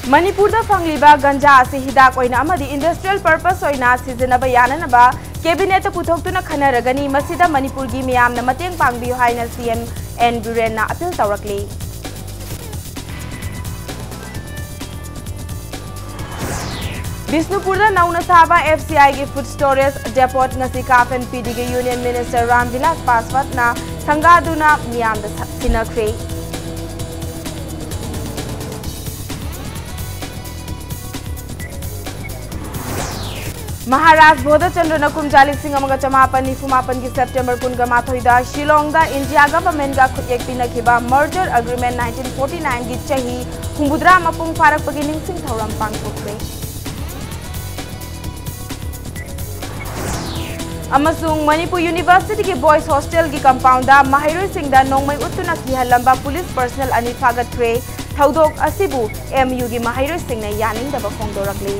Manipur da fangliba ganja ase hidak oina amadi industrial purpose oina sizinaba yananaba cabinet ta puthokuna khanaragani masida Manipur gi miyamna mateng pangbiyu haina CM N Buren na appeal tawrakli. Bisnupur da nauna saba FCI gi food storage depot ngasi kafan PD gi union minister Ramvilas Paswat na sangaduna miyamda sinakre. Maharashtra Bodha Chandra Kumjali Singh Amaga Chamapan Nifumapan ki September Kungama Thoida Shillong da India government ga khuyek pinakiba merger agreement 1949 gi chahi Humbudra mapung farak beginning sing thoram pangthokre. Amasung Manipur University ki boys hostel ki compound da Mahiroi Singh da nongmai utuna ki halamba police personnel ani phagatkhre thaudok asibu MU gi Mahiroi Singh na yaning da phongdorakli.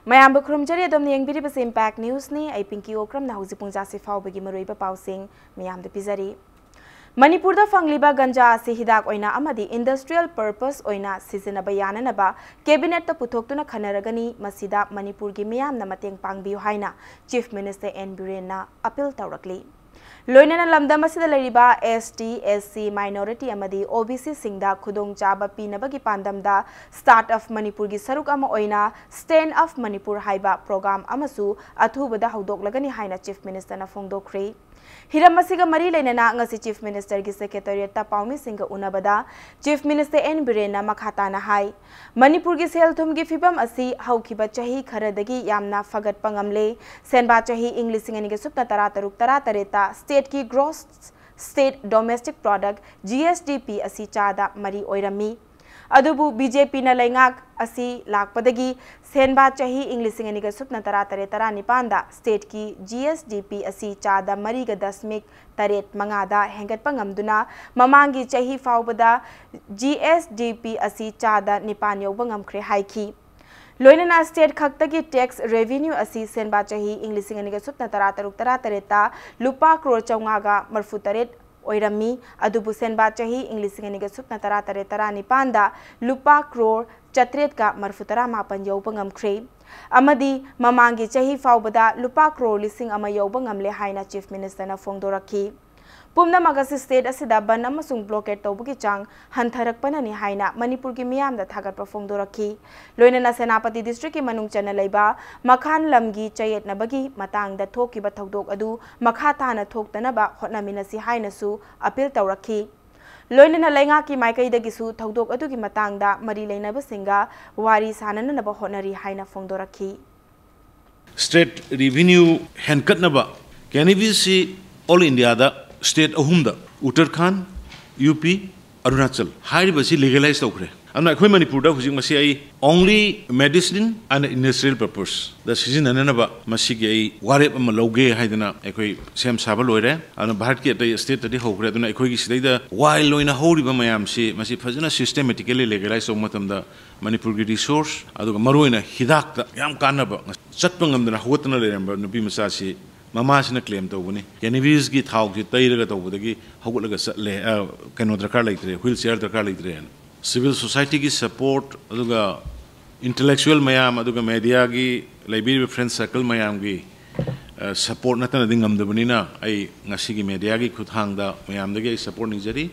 Mayam bukrum jari adom ni yangbiri bas impact news ni ay pinky okram na huzi pungja se fao bagi maroi ba pausing mayam de pizari. Manipur da fangliba ganja ase hidak oina amadi industrial purpose oina sizinaba yananaba cabinet ta puthokuna khanaragani masida Manipur gi miyam na mateng pangbiyu haina Chief Minister N Buren na appeal tawrakli. Loinana lamdam asida lariba ST SC minority amadi OBC singda khudong chaba pinabagi pandamda start of Manipur gi saruk ama oina stand of Manipur haiba program amasu athubada haudoklagani haina Chief Minister na phongdokhre. Hiramasiga mari lainana ngasi Chief Minister gi secretariat ta paumi singa unabada Chief Minister N Buren na makhata na hai Manipur gi selthum gi fibam asi haukhiba chahi kharadagi yamna fagat pangamle senba chahi English singani ge supta tara tareta state ki gross state domestic product GSDP asi chada mari oirami adubu BJP na laingak asi lakpadagi senba chahi English singani ga supna tara nipanda state ki GSDP asi chada mari ga dasmik taret mangada hengat pangamduna mamangi chahi faubada GSDP asi chada nipan yoba ngamkhre haiki Loinana state khaktagi tax revenue asi senba chahi English singani ga supna tara tareta lupa crore chaungaga marfutaret oirami adubu senba chahi English singani ga supna tara nipanda lupa crore chatret ka marfutara mapan yoba ngamkhre amadi mamangi chahi faubada lupa crore lising ama yoba ngamle haina Chief Minister na phongdorakhi Pumna magasi state asida ban amasung blockade tawbugi chang hantharakpanani haina Manipur gi miyam da thagatpa phongdorakhi loinana Senapati district ki manung chana leiba makhan lamgi chayet nabagi matang da thokiba thodok adu makha thana thoktanaba hotnaminasi haina su appeal tawrakhi loinana lainga ki maikai da gisu thodok adu gi matang da mari leinaba singa wari sanana naba honari haina phongdorakhi state revenue hankatnaba canivisi all India da state ahumda Uttarakhand UP Arunachal hairibasi legalize tawkhre amna khoi Manipur da hujing masi ai only medicine and industrial purpose the season ananaba masi gi ai warep am loge haidana ekhoi sem saba loire ana bharat ki atai state tadi hokre aduna ekhoi gi sidai da while loina horiba mayam si masi phajana systematically legalize matam da Manipur gi resource aduga maroina hidak ta yam kanaba chatpangam dana hotna leramba nupi masa si Mama sina claim tawbuni cannabis gi thau gi tairaga tawbudagi hawulaga le kano drakar laitre wheelchair drakar laitre civil society gi support aduga intellectual mayam aduga media gi library friend circle mayam gi support natana dingam dabunina ai ngasi gi media gi khuthangda mayam dagi support nijari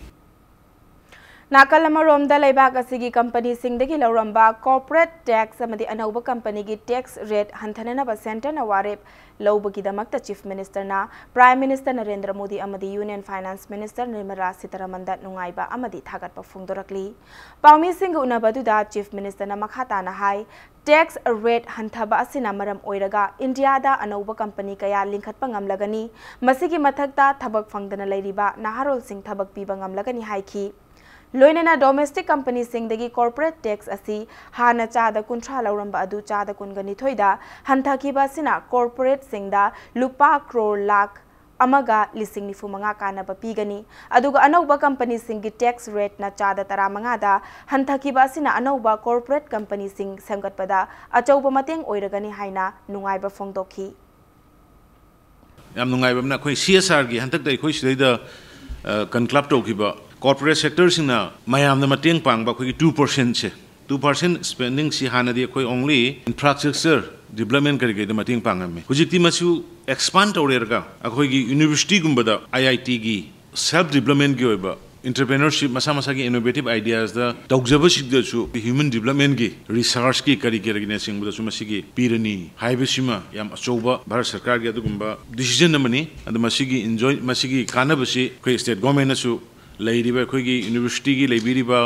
Nakalama Romda Laibak Asigi Company Singdagi Lauramba corporate tax amadi anauba company gi tax rate hantanana ba center na warep lawbagi damakta Chief Minister na Prime Minister Narendra Modi amadi Union Finance Minister Nirmala Sitharaman da nungaiba amadi thagatpa phongdorakli Paumi Singh unabadu da Chief Minister na makhata na hai tax rate hanthaba asina maram oiraga India da anauba company kaya linkhatpa ngamlagani masigi mathakta thabak phangdana lairiba Naharol Singh thabak piba ngamlagani haiki Loinana domestic company singdagi corporate tax asi hana chada kuntra lauramba adu chada kungani thoida hanthakiba sina corporate singda lupa crore lakh amaga lising nifu manga kana bapigani aduga anauba company singi tax rate na chada tara manga da hanthakiba sina anauba corporate company sing samgatpada achauba mateng oiragani haina nungaiba phongdokhi yam nungaiba na khoi CSR gi hantak dai khoi sidai da conclude taukiba corporate sector singna mayam na mateng pangba khoi 2% che 2% spending si hanadi khoi only infrastructure development kari ge mateng pangame hujikti masu expand tawrerga akhoi gi university gumbada IIT gi self development gi oiba entrepreneurship masa ki innovative ideas da tawjaba sigda chu human development gi research ki kari ge ragine singbuda chu masigi pirani haibesima yam achoba bharat sarkar gi adugumba decision namani adu masigi enjoy masigi kanabasi khoi state government na chu leiriba khoi gi university gi leibiriba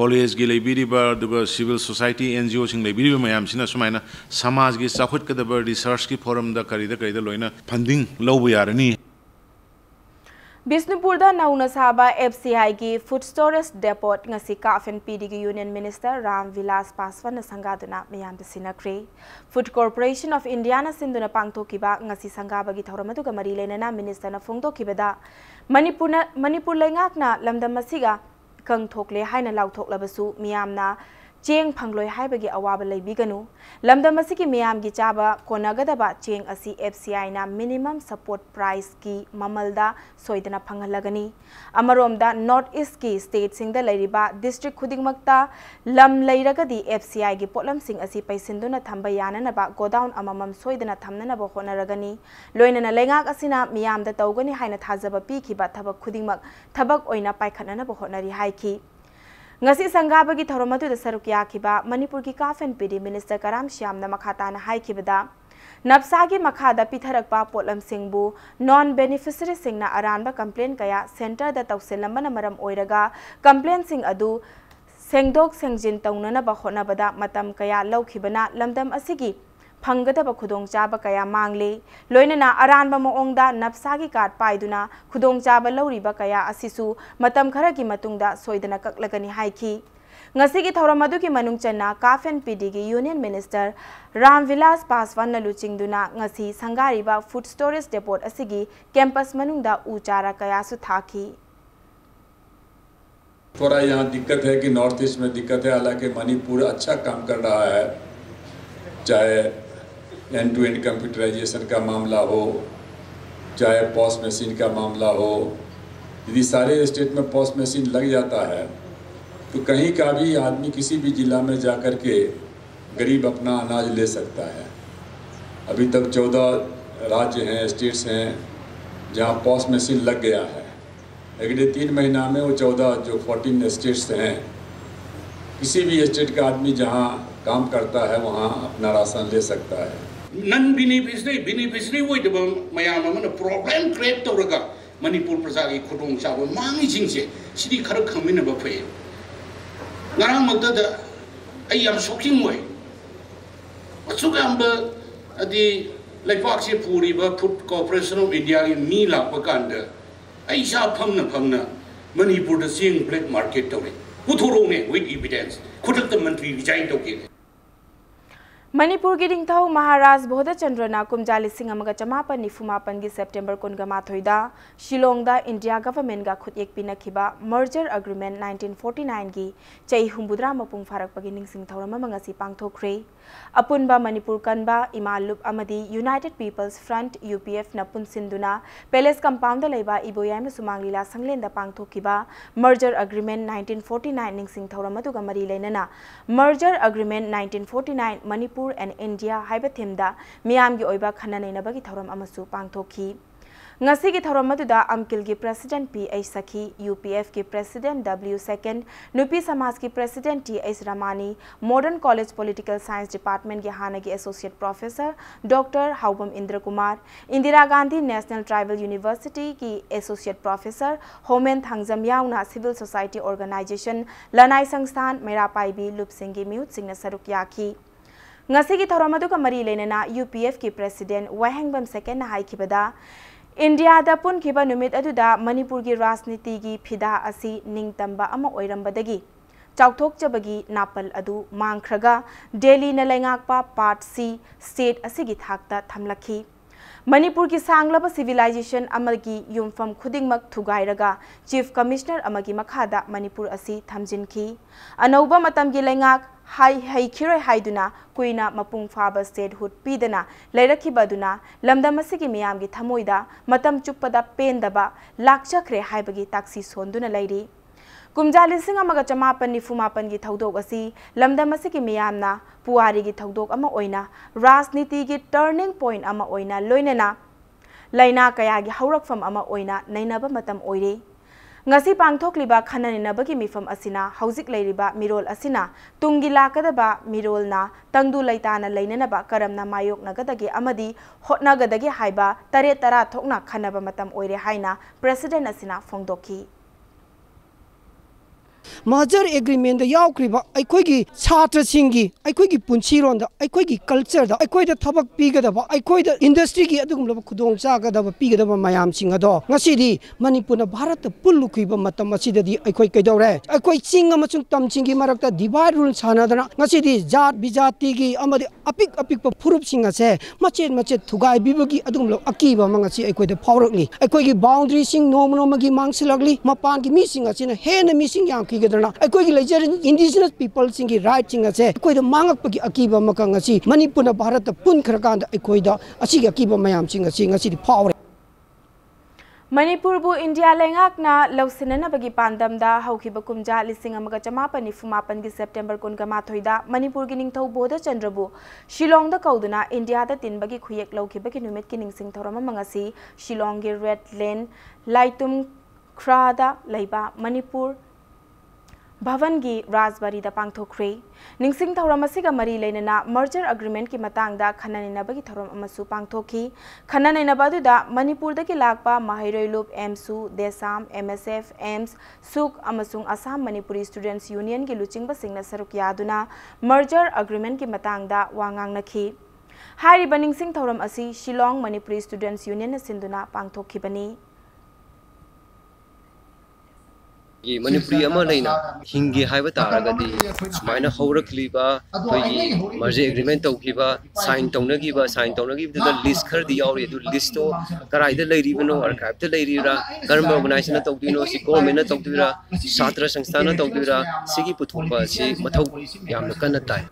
college gi leibiriba duga civil society NGO sing leibiriba mayam sina sumaina samaj gi sakhut kadaba research ki forum da kari da loina funding lobu yarani Bisnupur da nauna saba FCI ki food storage depot ngasi Kafen PD ki Union Minister Ram Vilas Paswan na sangaduna mayam sinakre Food Corporation of India na sinduna pangthokiba ngasi sangaba gi thauramatu ga mari lenana minister na phongtokibada Manipur lengak na lamdam masiga kang thokle haina lauthoklabasu miyamna cheng phangloi haibagi awaba leibiganu lamdam asiki miyam gi chaba konagadaba cheng asi FCI na minimum support price ki mamalda soidana phangalagani amaromda north east ki state singda leiriba district khudingmakta lam leiragadi FCI gi potlam sing asi paisinduna thamba yana ba godown amamam soidana thamnana ba honaragani loinana lengak asina miyamda tawgani haina thajaba pi khiba thabak khudingmak thabak oina paikhanana ba honari haiki ngasi sangabagi thoromatu da saruk yakiba Manipur ki Kafen PD Minister Karam Shyam na makhata na haikibada napsagi makhada pitharakpa potlam singbu non beneficiary singna aranba complaint kaya center da tawselambana maram oiraga complaint sing adu sengdok sengjin tawnana ba honabada matam kaya laukhibana lamdam asigi phanggadaba khudong chaba kaya mangle loinana aranba moongda napsagi card paiduna khudong chaba lauriba kaya asisu matam khara ki matungda soidana kaklagani haiki ngasi ki thoramadu ki manungchanna Kafen PD gi Union Minister Ram Vilas Paswan na luchingduna ngasi sangariba food storage depot asigi campus manungda uchara kaya su thaki थोड़ा यहाँ दिक्कत है कि north east में दिक्कत है हालांकि मणिपुर अच्छा काम कर रहा है चाहे end-to-end कंप्यूटराइजेशन का मामला हो चाहे पॉस मशीन का मामला हो यदि सारे स्टेट में पॉस मशीन लग जाता है तो कहीं का भी आदमी किसी भी जिला में जाकर के गरीब अपना अनाज ले सकता है अभी तक 14 राज्य हैं स्टेट्स हैं जहाँ पॉस मशीन लग गया है अगले 3 महीना में वो 14 जो 14 स्टेट्स हैं किसी भी स्टेट का आदमी जहाँ काम करता है वहाँ अपना राशन ले सकता है नन बेनिफिशियरी ओइदब मयाम अमन प्रॉब्लम क्रिएट तौरगा मणिपुर प्रजा की खुदोंग चाब मांगी जिंगसे सिदी खर खमिनब फै ngara magda ai am shocking way achuga amba adi laipak se puri ba food corporation of India ki mi lakpa kanda ai sa phamna Manipur da sing black market tawre puthoro ne with evidence khudakta mantri resign tawke Manipur ki dingthau Maharaj Bodha Chandra kumjali sing amaga chamapan nifumapan gi September konga mathoida Shillong da India government ga khutyek pinakhiba merger agreement 1949 gi chai humbudra mapung farak pagi ningsing thorama mangasi pangthokre apunba Manipur kanba imalup amadi United People's Front UPF na punsinduna Palace compound da leiba iboyam sumanglila sanglenda pangthokhiba merger agreement 1949 ningsing thorama tu ga mari leinana merger agreement 1949 Manipur and India haiba themda miyam gi oiba khana neinabagi thoram amasu pangthokhi ngasi gi thoram aduda amkil gi president PH Sakhi UPF ki president W second Nupi Samaj ki president TS Ramani Modern College Political Science Department ki hana gi associate professor Dr Haubam Indra Kumar Indira Gandhi National Tribal University ki associate professor Homen Thangjam yauna civil society organization Lanai Sangsthan Mera Paibi Lup Singh gi miut singna saruk yakhi ngasi gi thoramadu ka mari lenana UPF ki president Wahengbam second na haikibada India da pun khiba numit aduda Manipur gi rajniti gi phida asi ningtamba ama oirambadagi chauthok chabagi napal adu mangkhraga Delhi na lengakpa part C state asigi thakta thamlakhi Manipur ki sanglaba civilization amagi yumfam khudingmak thugairaga Chief Commissioner amagi makhada Manipur asi thamjinki anauba matam gi lengak hai khiroi haiduna kuina mapung faba statehood pidana leirakibaduna lamdam asigi miyam gi thamoida matam chuppada pendaba lakchakre haibagi taksi sonduna leiri Kumja lising amaga chamapan ni fumapan gi thaudok asi lamdam asigi miyamna puari gi thaudok ama oina rajniti gi turning point ama oina loinena laina kaya gi haurakfam ama oina nainaba matam oire ngasi pangthokliba khaнаninabagi mifam asina haujik leiriba mirol asina tungi lakadaba mirolna tangdu laitana leinanaba karamna mayok nagadagi amadi hotnagadagi haiba tare tara thokna khanaba matam oire haina president asina phongdoki Major agreement the Yaukriba, I quiggy, Satra Singi, I quiggy Punchiron, I quiggy culture, I quite a tabak pigadaba, I quite the industry Adum Kudong Saga, the pigadaba Mayam Singado, Nasidi, Manipuna Barat, the Pulukiba Matamasida, I quite Kadore, I quite sing a machum tam singi marakta, divide rules Hanadana, Nasidi, Jat, Bizatigi, Amadi, Apik Purup Singa say, Machet Tugai Bibuki, Adum Akiba Mangasi, I quite the powerly, I quite boundary sing, no Magi Mangsilagli, Mapanki missing us in a hen missing Yankee. I quite indigenous people singing right sing as a quite a mangapaki Akiba Makangasi, Manipuna Barata Punkrakan, Equida, Asiga Akiba Mayam sing a city power. Manipur bu India lengakna lausinana bagi pandam da haukiba kumja lising amaga chamapan ni fumapan gi September kun gama thoida Manipur gi ningthau boda chandrabu Shillong da kauduna India da tin bagi khuyek laukiba gi numit ki ningsing thorama mangasi Shillong gi Red Lane Laitum Krada Laiba Manipur Bhavangi Rajbari da pangthokre ningsing thoram asiga mari leinana merger agreement ki matangda khannaninabagi thoram amasu pangthoki khannaninabadu da Manipur da ki lakpa Mahairoi Loop MSU Desam MSF AIMS Suk amasung Assam Manipuri Students Union ki luchingba singna saruk yaduna merger agreement ki matangda wangang nakhi hairiba ningsing thoram asi Shillong Manipuri Students Union na sinduna pangthokibani Manipuri ama leina hingi haiba taragadi sumaina haurakliba togi merger agreement tawkiba sign tawnagiba da list khar di yauri du list to karai da leiribano archive da leirira karma organization tawdino si government na tawdira satra sanstha na tawdira sigi puthokba si mathau yamna kana tai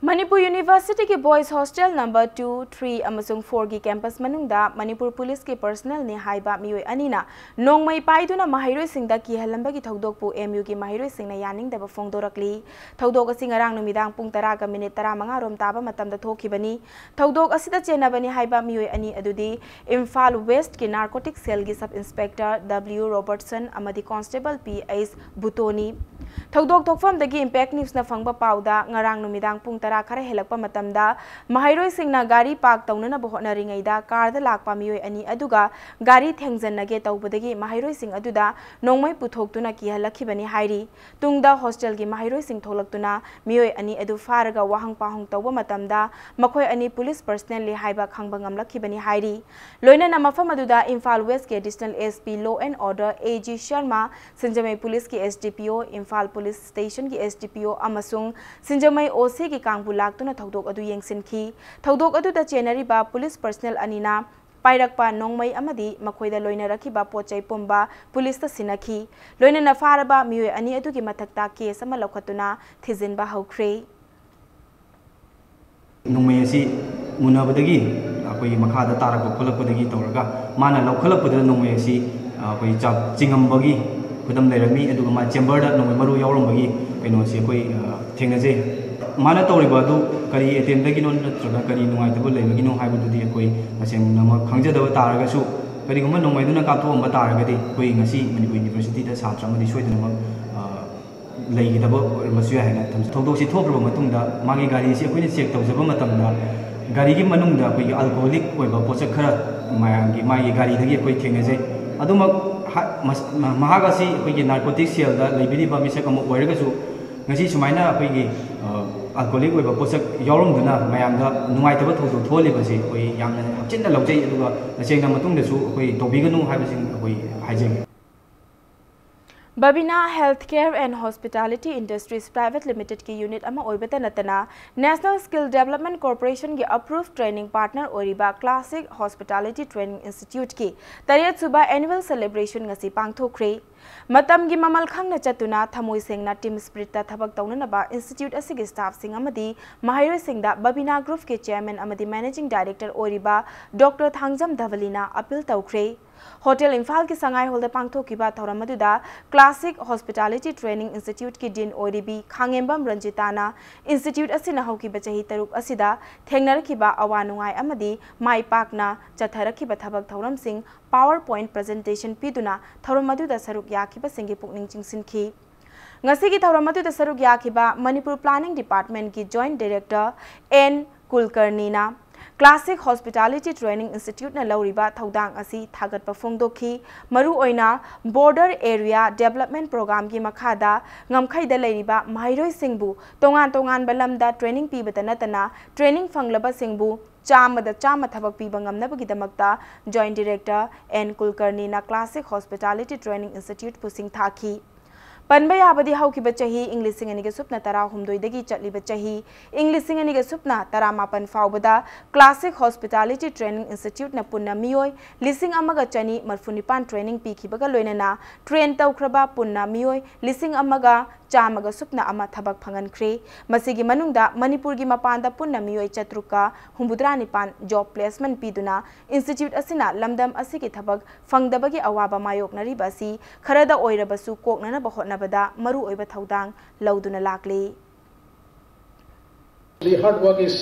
Manipur University ki Boys Hostel number 2, 3 amasung 4 ki campus manungda Manipur Police ki personnel ni haiba miyoi anina nongmai paiduna Mahairoi singda ki halamba ki thaudokpu MU ki Mahairoi singna yaning daba phongdorakli thaudok asi ngarang numidang pung 10 ka minute 15 rom taba matamda thokibani thaudok asida chenabani haiba miyoi ani adudi Imphal West ki narcotic cell gi sub inspector W Robertson amadi constable PS Butoni thaudok thokfam dagi impact news na phangba pauda ngarang numidang pung khara helakpa matamda Mahairoi singna gari park taunana bohona ringaida car da lakpa miyoi ani aduga gari thengjanage taubadagi Mahairoi sing aduda nongmai puthoktuna ki halakhibani hairi tungda hostel gi Mahairoi sing tholaktuna miyoi ani adu faraga wahang pahong tauba matamda makhoi ani police personnel li haiba khangba ngamlakhibani hairi loina na mafam aduda Imphal West ke additional SP law and order AG Sharma Sinjamai police ki SDPO Imphal police station ki SDPO amasung Sinjamai OC ki Bulak to na thaudok adu yengsinki thaudok adu da chenari ba police personnel anina pairakpa nongmai amadi makhoida loina rakhiba pochai pomba police ta sinakhi loina na faraba miyoi ani adu gi mathakta case ama lokhatuna thijinba haukhre nongmai asi munabadagi akoi makhada tarakpa kholakpadagi tawraga mana lokhalakpada nongmai asi akoi chak chingambagi kudam lerami adu ma chamber da nongmai maru yawrambagi kaino si akoi thengnaje mana tawribadu kari attempt non natraga kari nungai tabu leibagi no haibududi akoi maseng nama khangjadaba taragasu kari gumma nongmai duna kapthomba taragadi koi ngasi Manipur University da satra madi soidana leigidaba masu haina thongdok si thokraba matungda magi gari si akoi check tawjaba matamda gari gi manungda koi alcoholic oiba pochak khara mayang gi magi gari dagi akoi thengnaje aduma mahagasi koi narcotic cell da leibidi ba misak am oiragasu ngasi sumaina akoi alcoholic oiba posak yawromduna mayamda nungaitaba thokdo tholibasi koi yamna hapchinda lawjai aduga nasengna matungda su koi tobiganu haibasing koi haijeng Babina Healthcare and Hospitality Industries Private Limited की unit अमा ओइबता नतना National Skill Development Corporation की approved training partner ओरिबा Classic Hospitality Training Institute की तरियत सुबह annual celebration ngasi पांगथोखरे मतम की ममल खंगना चतुना थमोई सेंगना team spirit ता थबक तौननबा इंस्टीट्यूट असिगी स्टाफ सिंग अमदी महाइरोय सिंगदा बबिना ग्रुप के चेयरमैन अमदी मैनेजिंग डायरेक्टर ओरिबा डॉक्टर थांगजम धवलीना अपील तौखरे होटल इम्फाल की संगाई होल पांगथोकिबा थौरम मदुदा क्लासिक हॉस्पिटैलिटी ट्रेनिंग इंस्टीट्यूट की डीन ओरिबी खांगेंबम रंजिताना इंस्टीट्यूट असिना हौकिबा चही तरुक असिदा थेंगनरखिबा अवा नुंगाई अमदी माई पाकना चथरखिबा थबक थौरम सिंह पावर पॉइंट प्रेजेंटेशन पीदुना थौरम मदुदा सरुक याखिबा सिंगी पुकनिंग चिंगसिनखी ngasi thauram atu da saruk yakhiba Manipur Planning Department ki Joint Director N Kulkarnina Classic Hospitality Training Institute na lauriba thaudang asi thagat pa phongdokhi maru oina Border Area Development Program ki makhada ngamkhai da leiriba mairoi singbu tongan balamda training pi batana tana training fanglaba singbu chama thabak pi bangam na bagi damakta Joint Director N Kulkarnina Classic Hospitality Training Institute pusing thaki Panbay abadi haukiba chahi English singani ke supna tara humdoidagi chatliba chahi English singani ke supna tara mapan faubada Classic Hospitality Training Institute na punna miyoi lising amaga chani marfunipan training pikibaga loinana train taukraba punna miyoi lising amaga chamaga supna ama thabak phangan khre masigi manungda Manipur gi mapanda punna miyoi chatruka humbudranipan job placement piduna institute asina lamdam asigi thabak fangdabagi awaba mayok nariba si kharada oirabasu koknana bahotna bada maru oiba thaudang lauduna lakli. The hard work is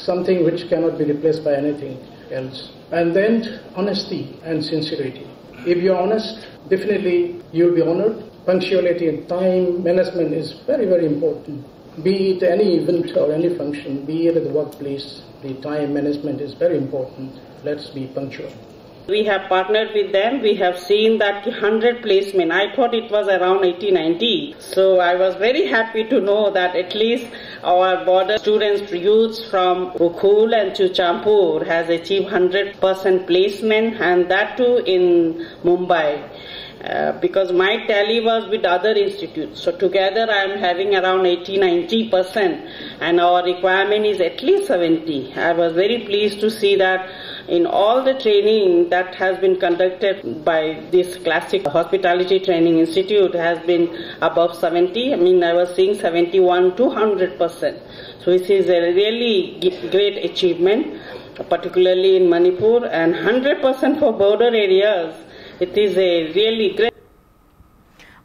something which cannot be replaced by anything else. And then honesty and sincerity. If you are honest, definitely you will be honored. Punctuality and time management is very, very important. Be it any event or any function, be it at the workplace, the time management is very important. Let's be punctual. We have partnered with them. We have seen that 100 placement. I thought it was around 80-90. So I was very happy to know that at least our border students, youths from Ukhul and Chuchampur has achieved 100% placement, and that too in Mumbai. Because my tally was with other institutes. So together I am having around 80-90% and our requirement is at least 70. I was very pleased to see that in all the training that has been conducted by this Classic Hospitality Training Institute has been above 70. I mean, I was seeing 71 to 100%. So this is a really great achievement, particularly in Manipur, and 100% for border areas. It is a really great.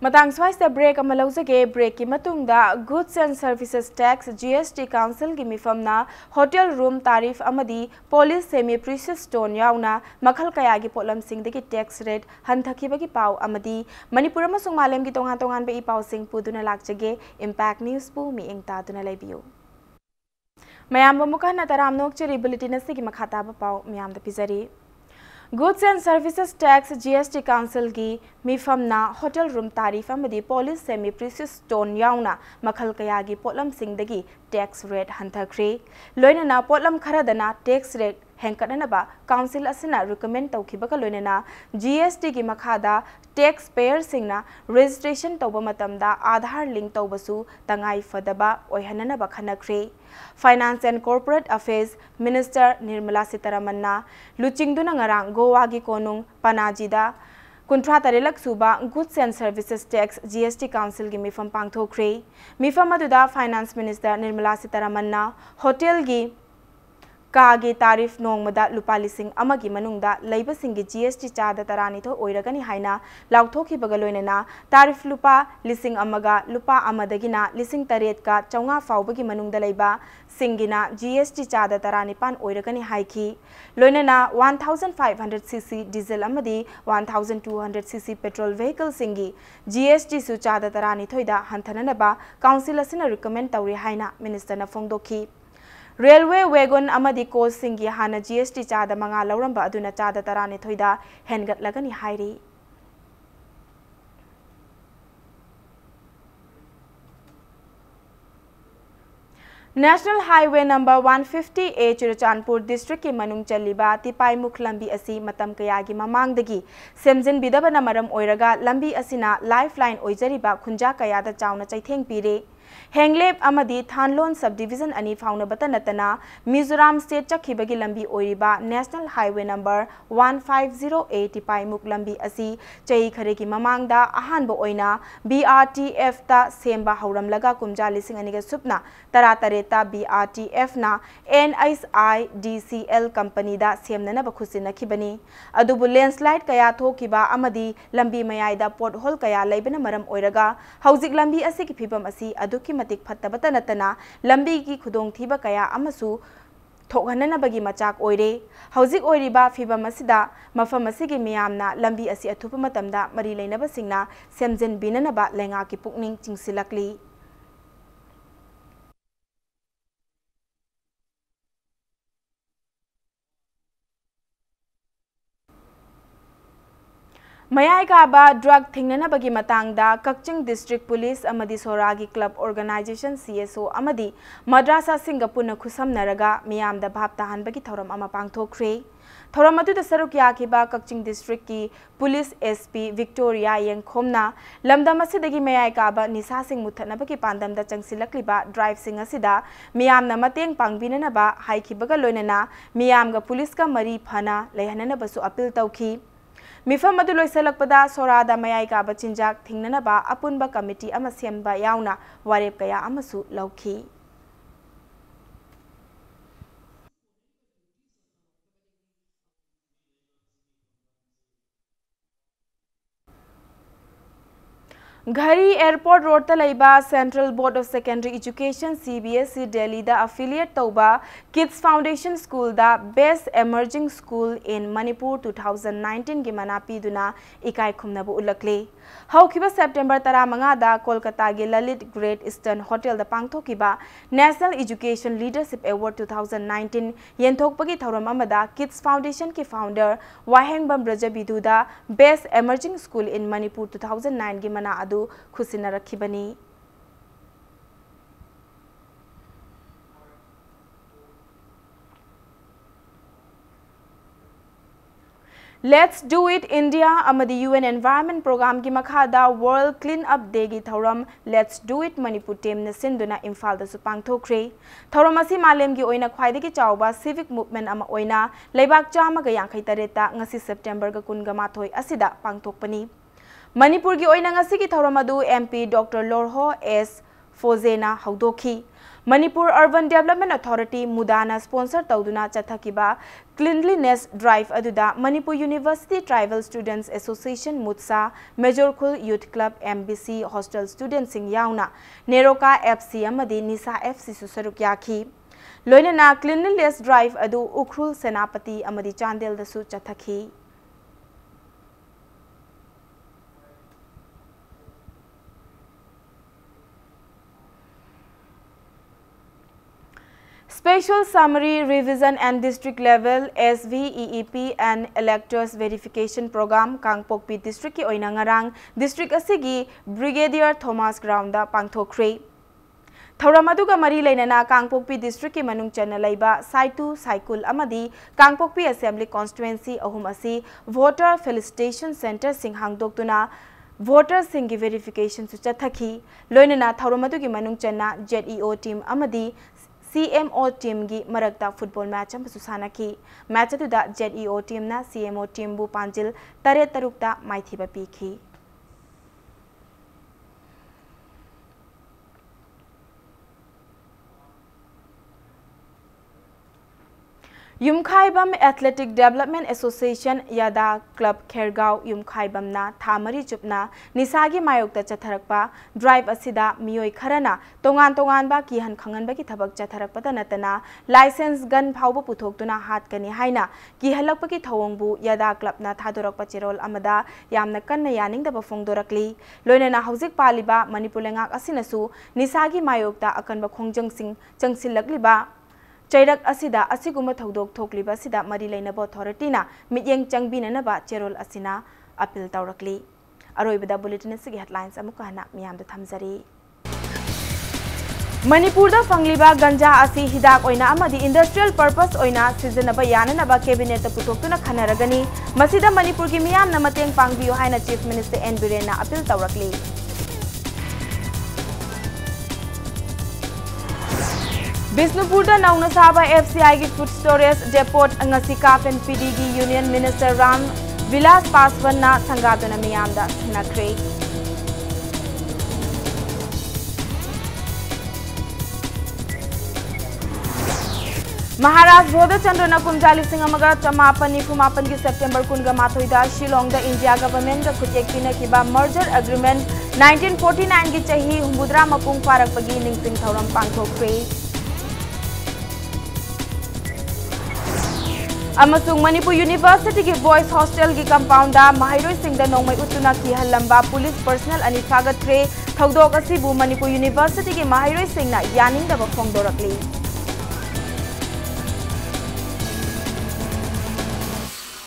Matang swais the break amalauze break ki matungda Goods and Services Tax GST Council ki mifamna hotel room tarif amadi police semi precious stone yauna makhal kaya gi polam sing de ki tax rate hanthaki gi pau amadi Manipur amasung malem gi tongan be pau sing puduna lakjage Impact News pu mi engta duna lebiu mayam bamuka na taram nok cheri bulletin se gi makhata ba pau mayam da pizari Goods and Services Tax GST Council ki mifamna hotel room tarif amadi police semi precious stone yauna makhal kaya gi potlam singdagi tax rate hanthakre loinana potlam kharadana tax rate hengkadana council asina recommend tawkhibaga loinana GST ki makhada taxpayer singna registration tawba matamda Aadhaar link tawbasu tangai fadaba oihanana ba khanakre Finance and Corporate Affairs Minister Nirmala Sitharamanna luchingduna ngarang Goa gi konung Panajida Kuntra tarelak suba Goods and Services Tax GST Council gi mifam pangthokre mifam aduda Finance Minister Nirmala Sitharamanna hotel gi Kagi tarif nongmada lupa lising amagi manungda leiba singi GST chada tarani tho oiragani haina lauthoki bagaloinena tarif lupa lising amaga lupa amadagina lising taret ka chaunga faubagi manungda leiba singina GST chada tarani pan oiragani haiki loinena 1500cc diesel amadi 1200cc petrol vehicle singi GST su chada tarani thoida hanthananaba council asina recommend tawri haina minister na phongdokhi Railway wagon amadi coach singi hana GST chada manga lauramba aduna chada tarani thoida hengat lagani hairi National Highway number 150A Churachandpur District ki manung chaliba tipai mukh lambi asi matam kayagi mamangdagi semjin bidabana maram oiraga lambi asina lifeline oijariba khunja kayada chauna chaitheng pire Henglep amadi Thanlon subdivision ani fauna batanatana Mizoram state chakhibagi lambi oiriba National Highway number 150A tipai mukh lambi asi chai khareki mamangda ahanba oina BRTF ta semba hauramlaga kumja lising aniga supna taratareta BRTF na NSIDCL company da semnana bakhusina khibani adubu landslide kaya thokiba amadi lambi mayaida pothole kaya laibana maram oiraga hauzik lambi asi ki phibam asi aduki matik phattabata natana lambi ki khudong thiba kaya amasu thokhanana bagi machak oire hauzik oiriba phibam asida mafam asigi miyamna lambi asi athupa matamda mari leinaba singna semjen binana ba lenga ki pukning chingsilakli Mayai Kaba drug thingnana bagi matangda Kakching District Police amadi Soragi Club Organization CSO amadi Madrasa Singapore na khusam naraga miyamda bhap tahan bagi thoram ama pangthokre thoram adu da saruk yakiba Kakching District ki Police SP Victoria Yengkhomna lamdam asidagi Mayai Kaba nisa sing mutthana bagi pandam da changsilakliba drive sing asida miyamna mateng pangbinana ba haikibaga loinana miyamga police ka mari phana leihanana basu appeal tawki Mifam adu loisalakpada Sorada Mayai Kaba chinjak thingnana ba apunba committee ama semba yauna warep kaya amasu lauki Ghari Airport Road Talaiba Central Board of Secondary Education CBSE Delhi da affiliate Tauba Kids Foundation School da Best Emerging School in Manipur 2019 gi manapi duna ikai khumnabu ulakle haukiba September 15 da Kolkata gi Lalit Great Eastern Hotel da pangthokiba National Education Leadership Award 2019 yenthokpagi thoram amada Kids Foundation ki founder Wahengbam Brajabidu da Best Emerging School in Manipur 2009 gi mana adu khusina rakhibani Let's Do It India amadi UN Environment Program ki makhada World Clean Up Day gi thoram Let's Do It Manipur team na sinduna Imphal da su pangthokre thoram asi malem gi oina khwaidagi chawba civic movement ama oina leibak chama ga yankhai tareta ngasi September ga kun ga mathoi asida pangthokpani Manipur gi oina ngasi ki thoramadu MP Dr. Lorho S Fozena Haudokhi Manipur Urban Development Authority Mudana sponsor tauduna chathakiba Cleanliness Drive aduda Manipur University Tribal Students Association Mutsa Major Khul Youth Club MBC Hostel Students sing yauna Neroka FC amadi Nisa FC susaruk yakhi Loinana Cleanliness Drive adu Ukhrul Senapati amadi Chandel dasu chathaki Special Summary Revision and District Level SVEEP and Electors Verification Program Kangpokpi District ki oina ngarang District asigi Brigadier Thomas Ground da pangthokre Thoramaduga mari leinana Kangpokpi District ki manung chana laiba Saitu Saikul amadi Kangpokpi Assembly Constituency ahum asi Voter Felicitation Center sing hangdoktuna Voters singi verification su chathaki loinana Thoramadugi manung chana ZEO team amadi CMO team gi marakta football match am susana ki match atu da ZEO team na CMO team bu panjil tare tarukta maithiba pikhi Yumkhaibam Athletic Development Association Yada Club Khergao Yumkhaibam na Thamari Chupna Nisagi Mayokta Chatharakpa Drive Asida Miyoi Kharana Tongan Tongan ba Kihan Khangan ba ki thabak Chatharakpata natana license gun phauba puthoktuna hatkani haina Kihalakpa ki thawongbu Yada Club na Thadorakpa Chirol amada yamna kanna yaning da bafongdorakli loinana hauzik paliba Manipur lengak asinasu Nisagi Mayokta akanba khongjang sing changsilakliba Chairak asida asiguma thodok thokliba asida mari lainaba authority na mityeng changbinanaba cherol asina appeal tawrakli aroibada bulletin asigi headlines amuka hana miyamda thamjari Manipur da fangliba ganja asi hidak oina amadi industrial purpose oina sijanaba yananaba cabinet ta putoktuna khanaragani masida Manipur ki miyam na mateng pangbiyo haina Chief Minister N Biren na appeal tawrakli. Bisnupur da nauna saba FCI ki food storage depot ngasi Kapen PD ki Union Minister Ram Vilas Paswan na sangaduna miyam da sinakre. Maharashtra Bodha Chandra Nakumjali Singamaga Chamapani Kumapan ki September Kunga Mathoida Shillong da India government ka kutek pina kiba merger agreement 1949 ki chahi humbudra mapung parak pagi ningsing thauram pangthokre. Amasung Manipur University ki boys hostel ki compound da Mahiroi Singh da nongmai utuna ki halamba police personnel ani fagat kre thogdok asibu Manipur University ki Mahiroi Singh na yaning da phongdorakli.